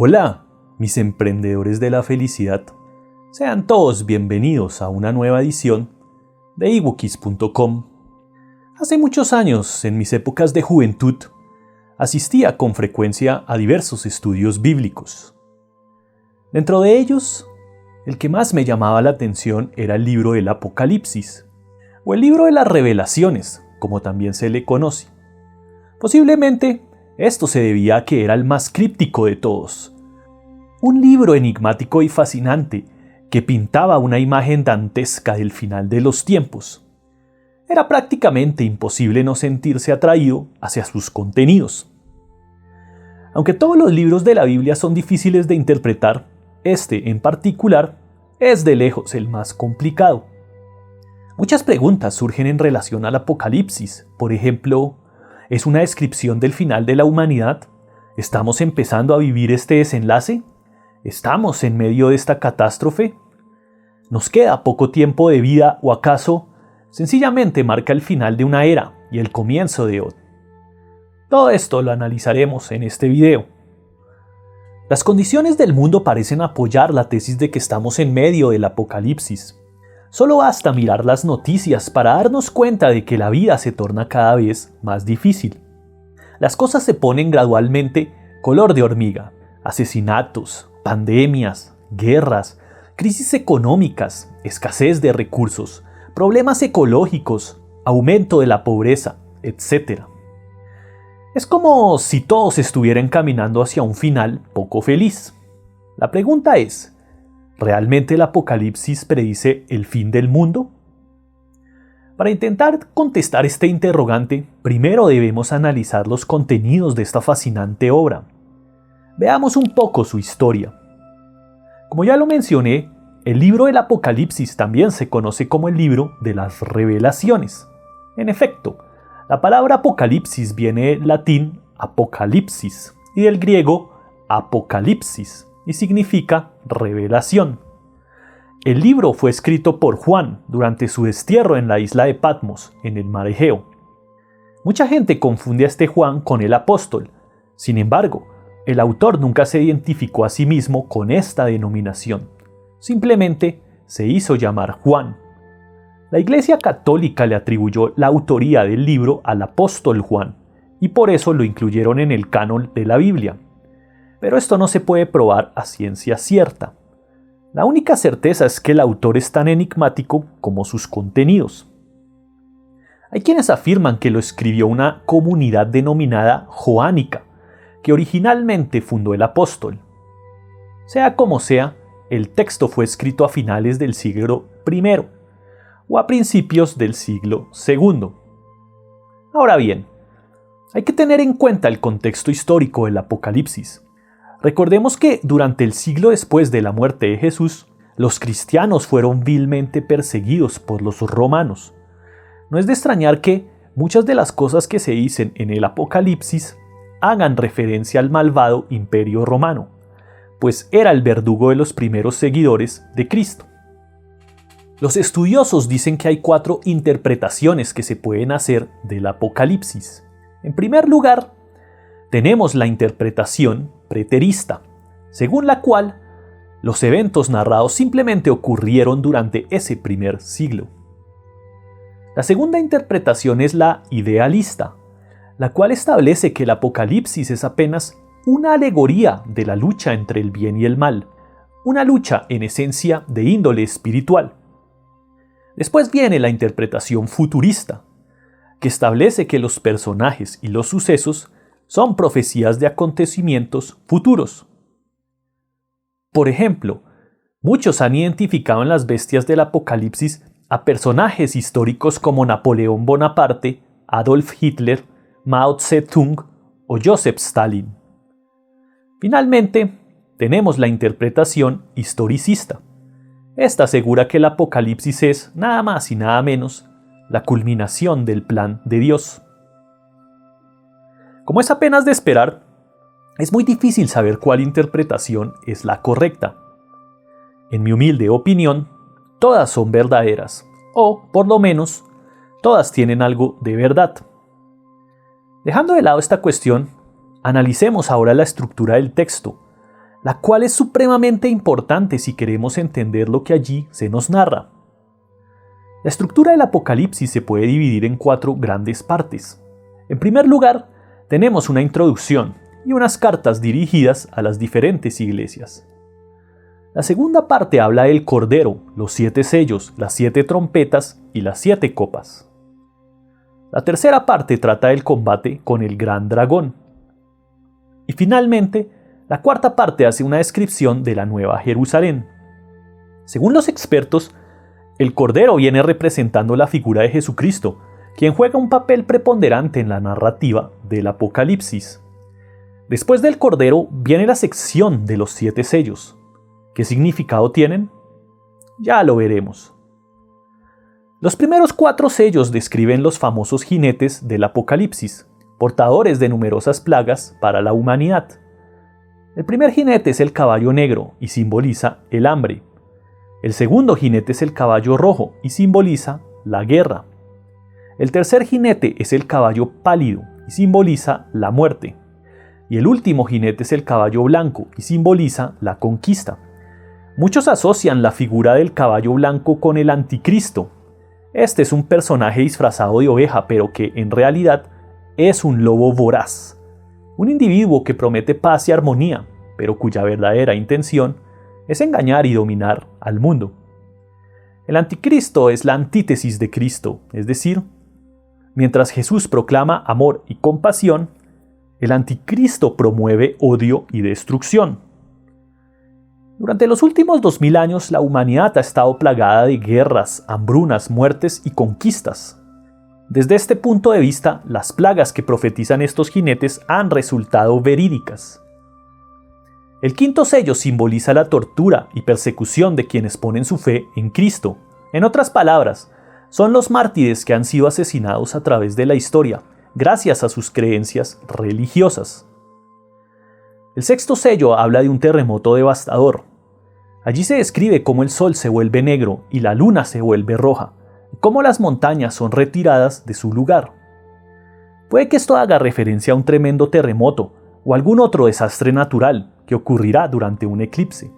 Hola, mis emprendedores de la felicidad. Sean todos bienvenidos a una nueva edición de ebookis.com. Hace muchos años, en mis épocas de juventud, asistía con frecuencia a diversos estudios bíblicos. Dentro de ellos, el que más me llamaba la atención era el libro del Apocalipsis, o el libro de las Revelaciones, como también se le conoce. Posiblemente, esto se debía a que era el más críptico de todos. Un libro enigmático y fascinante que pintaba una imagen dantesca del final de los tiempos. Era prácticamente imposible no sentirse atraído hacia sus contenidos. Aunque todos los libros de la Biblia son difíciles de interpretar, este en particular es de lejos el más complicado. Muchas preguntas surgen en relación al Apocalipsis. Por ejemplo, ¿es una descripción del final de la humanidad? ¿Estamos empezando a vivir este desenlace? ¿Estamos en medio de esta catástrofe? ¿Nos queda poco tiempo de vida o acaso sencillamente marca el final de una era y el comienzo de otra? Todo esto lo analizaremos en este video. Las condiciones del mundo parecen apoyar la tesis de que estamos en medio del apocalipsis. Solo basta mirar las noticias para darnos cuenta de que la vida se torna cada vez más difícil. Las cosas se ponen gradualmente color de hormiga. Asesinatos, pandemias, guerras, crisis económicas, escasez de recursos, problemas ecológicos, aumento de la pobreza, etc. Es como si todos estuvieran caminando hacia un final poco feliz. La pregunta es, ¿realmente el Apocalipsis predice el fin del mundo? Para intentar contestar este interrogante, primero debemos analizar los contenidos de esta fascinante obra. Veamos un poco su historia. Como ya lo mencioné, el libro del Apocalipsis también se conoce como el libro de las Revelaciones. En efecto, la palabra Apocalipsis viene del latín apocalipsis y del griego apocalipsis, y significa revelación. El libro fue escrito por Juan durante su destierro en la isla de Patmos, en el mar Egeo. Mucha gente confunde a este Juan con el apóstol. Sin embargo, el autor nunca se identificó a sí mismo con esta denominación. Simplemente se hizo llamar Juan. La Iglesia Católica le atribuyó la autoría del libro al apóstol Juan, y por eso lo incluyeron en el canon de la Biblia. Pero esto no se puede probar a ciencia cierta. La única certeza es que el autor es tan enigmático como sus contenidos. Hay quienes afirman que lo escribió una comunidad denominada joánica, que originalmente fundó el apóstol. Sea como sea, el texto fue escrito a finales del siglo I o a principios del siglo II. Ahora bien, hay que tener en cuenta el contexto histórico del Apocalipsis. Recordemos que durante el siglo después de la muerte de Jesús, los cristianos fueron vilmente perseguidos por los romanos. No es de extrañar que muchas de las cosas que se dicen en el Apocalipsis hagan referencia al malvado imperio romano, pues era el verdugo de los primeros seguidores de Cristo. Los estudiosos dicen que hay 4 interpretaciones que se pueden hacer del Apocalipsis. En primer lugar, tenemos la interpretación preterista, según la cual los eventos narrados simplemente ocurrieron durante ese primer siglo. La segunda interpretación es la idealista, la cual establece que el Apocalipsis es apenas una alegoría de la lucha entre el bien y el mal, una lucha en esencia de índole espiritual. Después viene la interpretación futurista, que establece que los personajes y los sucesos son profecías de acontecimientos futuros. Por ejemplo, muchos han identificado en las bestias del Apocalipsis a personajes históricos como Napoleón Bonaparte, Adolf Hitler, Mao Zedong o Joseph Stalin. Finalmente, tenemos la interpretación historicista. Esta asegura que el Apocalipsis es, nada más y nada menos, la culminación del plan de Dios. Como es apenas de esperar, es muy difícil saber cuál interpretación es la correcta. En mi humilde opinión, todas son verdaderas, o, por lo menos, todas tienen algo de verdad. Dejando de lado esta cuestión, analicemos ahora la estructura del texto, la cual es supremamente importante si queremos entender lo que allí se nos narra. La estructura del Apocalipsis se puede dividir en 4 grandes partes. En primer lugar, tenemos una introducción y unas cartas dirigidas a las diferentes iglesias. La segunda parte habla del Cordero, los 7 sellos, las 7 trompetas y las 7 copas. La tercera parte trata del combate con el gran dragón. Y finalmente, la cuarta parte hace una descripción de la Nueva Jerusalén. Según los expertos, el Cordero viene representando la figura de Jesucristo, quien juega un papel preponderante en la narrativa del Apocalipsis. Después del Cordero viene la sección de los 7 sellos. ¿Qué significado tienen? Ya lo veremos. Los primeros 4 sellos describen los famosos jinetes del Apocalipsis, portadores de numerosas plagas para la humanidad. El primer jinete es el caballo negro y simboliza el hambre. El segundo jinete es el caballo rojo y simboliza la guerra. El tercer jinete es el caballo pálido y simboliza la muerte. Y el último jinete es el caballo blanco y simboliza la conquista. Muchos asocian la figura del caballo blanco con el anticristo. Este es un personaje disfrazado de oveja, pero que en realidad es un lobo voraz. Un individuo que promete paz y armonía, pero cuya verdadera intención es engañar y dominar al mundo. El anticristo es la antítesis de Cristo, es decir, mientras Jesús proclama amor y compasión, el anticristo promueve odio y destrucción. Durante los últimos 2000 años, la humanidad ha estado plagada de guerras, hambrunas, muertes y conquistas. Desde este punto de vista, las plagas que profetizan estos jinetes han resultado verídicas. El quinto sello simboliza la tortura y persecución de quienes ponen su fe en Cristo. En otras palabras, son los mártires que han sido asesinados a través de la historia, gracias a sus creencias religiosas. El sexto sello habla de un terremoto devastador. Allí se describe cómo el sol se vuelve negro y la luna se vuelve roja, y cómo las montañas son retiradas de su lugar. Puede que esto haga referencia a un tremendo terremoto o algún otro desastre natural que ocurrirá durante un eclipse.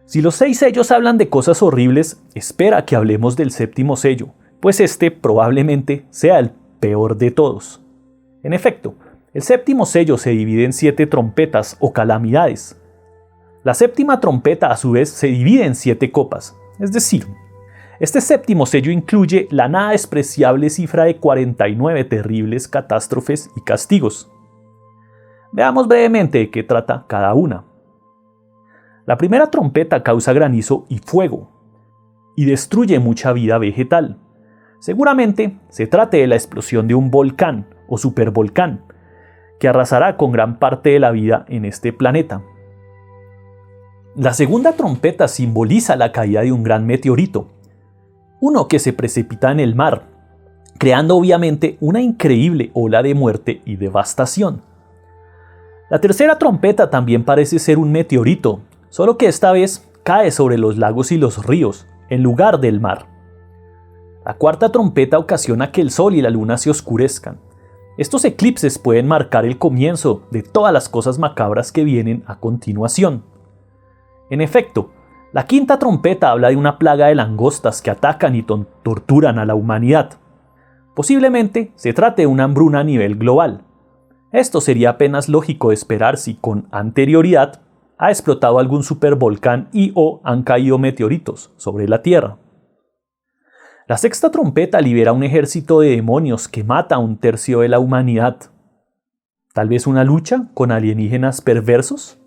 Si los 6 sellos hablan de cosas horribles, espera que hablemos del séptimo sello, pues este probablemente sea el peor de todos. En efecto, el séptimo sello se divide en 7 trompetas o calamidades. La séptima trompeta a su vez se divide en 7 copas, es decir, este séptimo sello incluye la nada despreciable cifra de 49 terribles catástrofes y castigos. Veamos brevemente de qué trata cada una. La primera trompeta causa granizo y fuego, y destruye mucha vida vegetal. Seguramente se trate de la explosión de un volcán o supervolcán, que arrasará con gran parte de la vida en este planeta. La segunda trompeta simboliza la caída de un gran meteorito, uno que se precipita en el mar, creando obviamente una increíble ola de muerte y devastación. La tercera trompeta también parece ser un meteorito, solo que esta vez cae sobre los lagos y los ríos, en lugar del mar. La cuarta trompeta ocasiona que el sol y la luna se oscurezcan. Estos eclipses pueden marcar el comienzo de todas las cosas macabras que vienen a continuación. En efecto, la quinta trompeta habla de una plaga de langostas que atacan y torturan a la humanidad. Posiblemente se trate de una hambruna a nivel global. Esto sería apenas lógico de esperar si con anterioridad ha explotado algún supervolcán y o han caído meteoritos sobre la Tierra. La sexta trompeta libera un ejército de demonios que mata a 1/3 de la humanidad. ¿Tal vez una lucha con alienígenas perversos?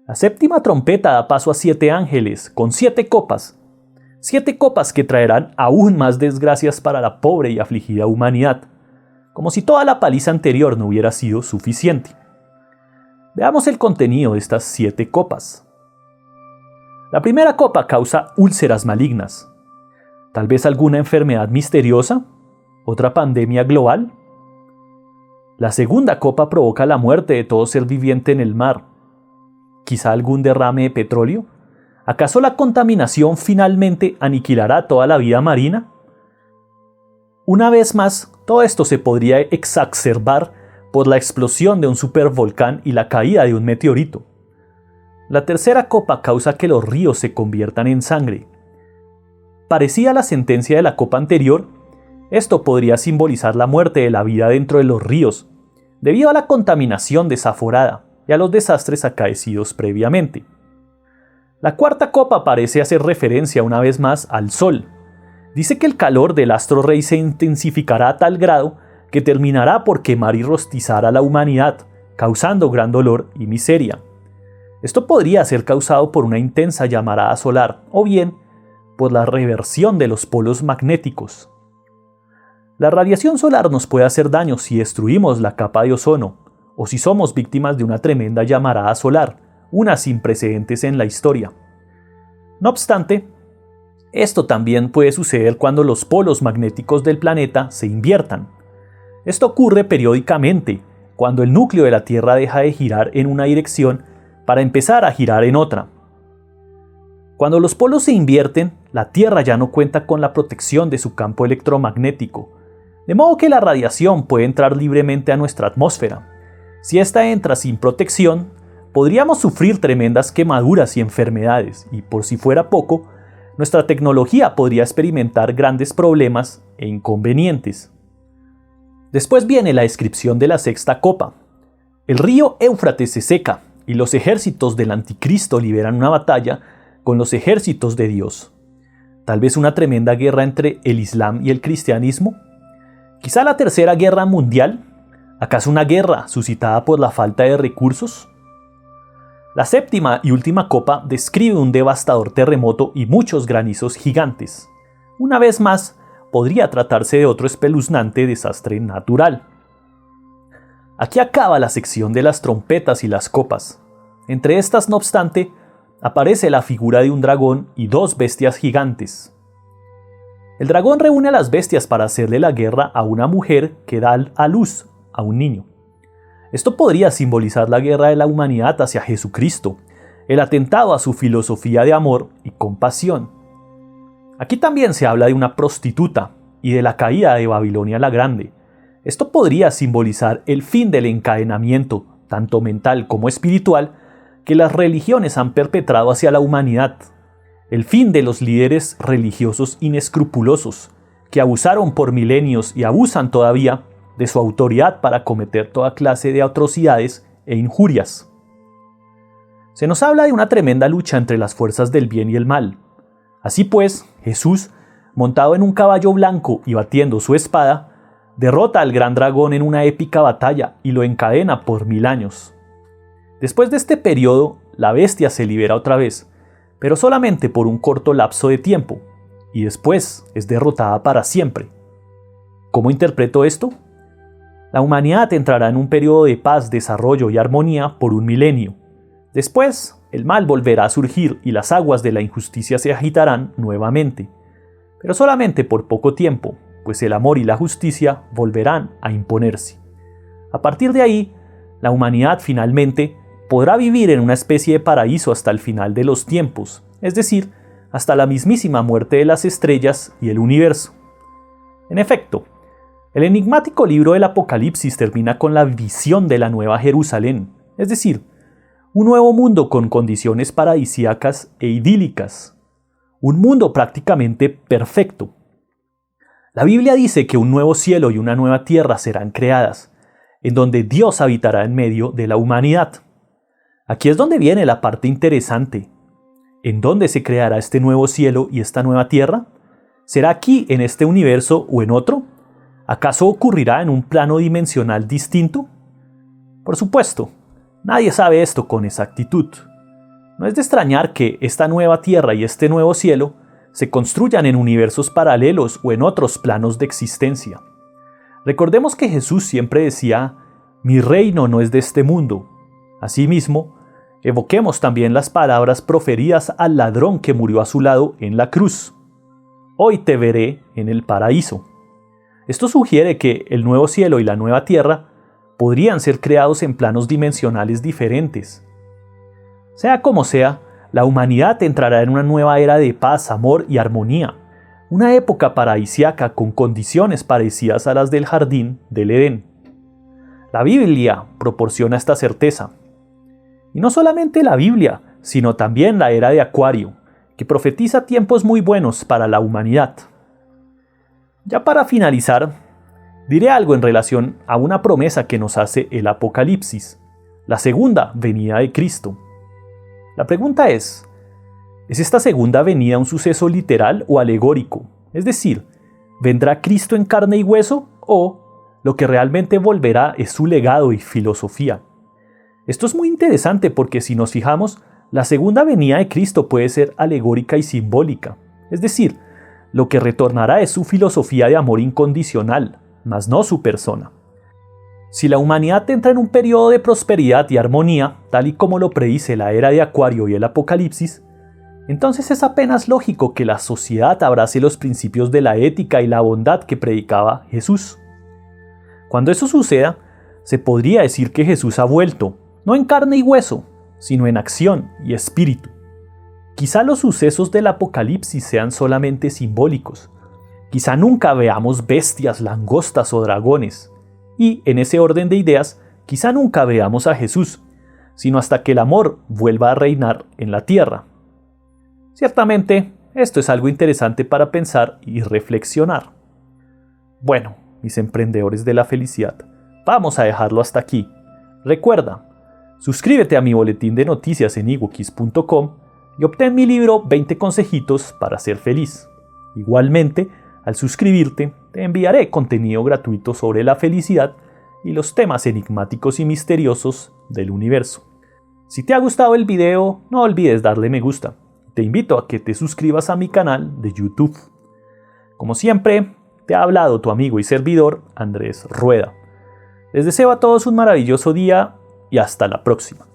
La séptima trompeta da paso a 7 ángeles con 7 copas. 7 copas que traerán aún más desgracias para la pobre y afligida humanidad, como si toda la paliza anterior no hubiera sido suficiente. Veamos el contenido de estas 7 copas. La primera copa causa úlceras malignas. ¿Tal vez alguna enfermedad misteriosa? ¿Otra pandemia global? La segunda copa provoca la muerte de todo ser viviente en el mar. ¿Quizá algún derrame de petróleo? ¿Acaso la contaminación finalmente aniquilará toda la vida marina? Una vez más, todo esto se podría exacerbar por la explosión de un supervolcán y la caída de un meteorito. La tercera copa causa que los ríos se conviertan en sangre. Parecida a la sentencia de la copa anterior, esto podría simbolizar la muerte de la vida dentro de los ríos, debido a la contaminación desaforada y a los desastres acaecidos previamente. La cuarta copa parece hacer referencia una vez más al Sol. Dice que el calor del astro rey se intensificará a tal grado que terminará por quemar y rostizar a la humanidad, causando gran dolor y miseria. Esto podría ser causado por una intensa llamarada solar o bien por la reversión de los polos magnéticos. La radiación solar nos puede hacer daño si destruimos la capa de ozono o si somos víctimas de una tremenda llamarada solar, una sin precedentes en la historia. No obstante, esto también puede suceder cuando los polos magnéticos del planeta se inviertan. Esto ocurre periódicamente, cuando el núcleo de la Tierra deja de girar en una dirección para empezar a girar en otra. Cuando los polos se invierten, la Tierra ya no cuenta con la protección de su campo electromagnético, de modo que la radiación puede entrar libremente a nuestra atmósfera. Si esta entra sin protección, podríamos sufrir tremendas quemaduras y enfermedades, y por si fuera poco, nuestra tecnología podría experimentar grandes problemas e inconvenientes. Después viene la descripción de la sexta copa. El río Éufrates se seca, y los ejércitos del anticristo liberan una batalla con los ejércitos de Dios. Tal vez una tremenda guerra entre el Islam y el cristianismo. Quizá la tercera guerra mundial. ¿Acaso una guerra suscitada por la falta de recursos? La séptima y última copa describe un devastador terremoto y muchos granizos gigantes. Una vez más, podría tratarse de otro espeluznante desastre natural. Aquí acaba la sección de las trompetas y las copas. Entre estas, no obstante, aparece la figura de un dragón y dos bestias gigantes. El dragón reúne a las bestias para hacerle la guerra a una mujer que da a luz a un niño. Esto podría simbolizar la guerra de la humanidad hacia Jesucristo, el atentado a su filosofía de amor y compasión. Aquí también se habla de una prostituta y de la caída de Babilonia la Grande. Esto podría simbolizar el fin del encadenamiento, tanto mental como espiritual, que las religiones han perpetrado hacia la humanidad. El fin de los líderes religiosos inescrupulosos, que abusaron por milenios y abusan todavía de su autoridad para cometer toda clase de atrocidades e injurias. Se nos habla de una tremenda lucha entre las fuerzas del bien y el mal. Así pues, Jesús, montado en un caballo blanco y batiendo su espada, derrota al gran dragón en una épica batalla y lo encadena por 1000 años. Después de este periodo, la bestia se libera otra vez, pero solamente por un corto lapso de tiempo, y después es derrotada para siempre. ¿Cómo interpreto esto? La humanidad entrará en un periodo de paz, desarrollo y armonía por 1 milenio. Después, el mal volverá a surgir y las aguas de la injusticia se agitarán nuevamente, pero solamente por poco tiempo, pues el amor y la justicia volverán a imponerse. A partir de ahí, la humanidad finalmente podrá vivir en una especie de paraíso hasta el final de los tiempos, es decir, hasta la mismísima muerte de las estrellas y el universo. En efecto, el enigmático libro del Apocalipsis termina con la visión de la Nueva Jerusalén, es decir, un nuevo mundo con condiciones paradisíacas e idílicas, un mundo prácticamente perfecto. La Biblia dice que un nuevo cielo y una nueva tierra serán creadas, en donde Dios habitará en medio de la humanidad. Aquí es donde viene la parte interesante. ¿En dónde se creará este nuevo cielo y esta nueva tierra? ¿Será aquí, en este universo o en otro? ¿Acaso ocurrirá en un plano dimensional distinto? Por supuesto, nadie sabe esto con exactitud. No es de extrañar que esta nueva tierra y este nuevo cielo se construyan en universos paralelos o en otros planos de existencia. Recordemos que Jesús siempre decía, «Mi reino no es de este mundo». Asimismo, evoquemos también las palabras proferidas al ladrón que murió a su lado en la cruz. «Hoy te veré en el paraíso». Esto sugiere que el nuevo cielo y la nueva tierra podrían ser creados en planos dimensionales diferentes. Sea como sea, la humanidad entrará en una nueva era de paz, amor y armonía, una época paradisíaca con condiciones parecidas a las del jardín del Edén. La Biblia proporciona esta certeza. Y no solamente la Biblia, sino también la era de Acuario, que profetiza tiempos muy buenos para la humanidad. Ya para finalizar, diré algo en relación a una promesa que nos hace el Apocalipsis, la segunda venida de Cristo. La pregunta ¿es esta segunda venida un suceso literal o alegórico? Es decir, ¿vendrá Cristo en carne y hueso o lo que realmente volverá es su legado y filosofía? Esto es muy interesante porque si nos fijamos, la segunda venida de Cristo puede ser alegórica y simbólica. Es decir, lo que retornará es su filosofía de amor incondicional, mas no su persona. Si la humanidad entra en un periodo de prosperidad y armonía, tal y como lo predice la era de Acuario y el Apocalipsis, entonces es apenas lógico que la sociedad abrace los principios de la ética y la bondad que predicaba Jesús. Cuando eso suceda, se podría decir que Jesús ha vuelto, no en carne y hueso, sino en acción y espíritu. Quizá los sucesos del Apocalipsis sean solamente simbólicos. Quizá nunca veamos bestias, langostas o dragones. Y, en ese orden de ideas, quizá nunca veamos a Jesús, sino hasta que el amor vuelva a reinar en la tierra. Ciertamente, esto es algo interesante para pensar y reflexionar. Bueno, mis emprendedores de la felicidad, vamos a dejarlo hasta aquí. Recuerda, suscríbete a mi boletín de noticias en ebookis.com y obtén mi libro 20 consejitos para ser feliz. Igualmente, al suscribirte, te enviaré contenido gratuito sobre la felicidad y los temas enigmáticos y misteriosos del universo. Si te ha gustado el video, no olvides darle me gusta. Te invito a que te suscribas a mi canal de YouTube. Como siempre, te ha hablado tu amigo y servidor Andrés Rueda. Les deseo a todos un maravilloso día y hasta la próxima.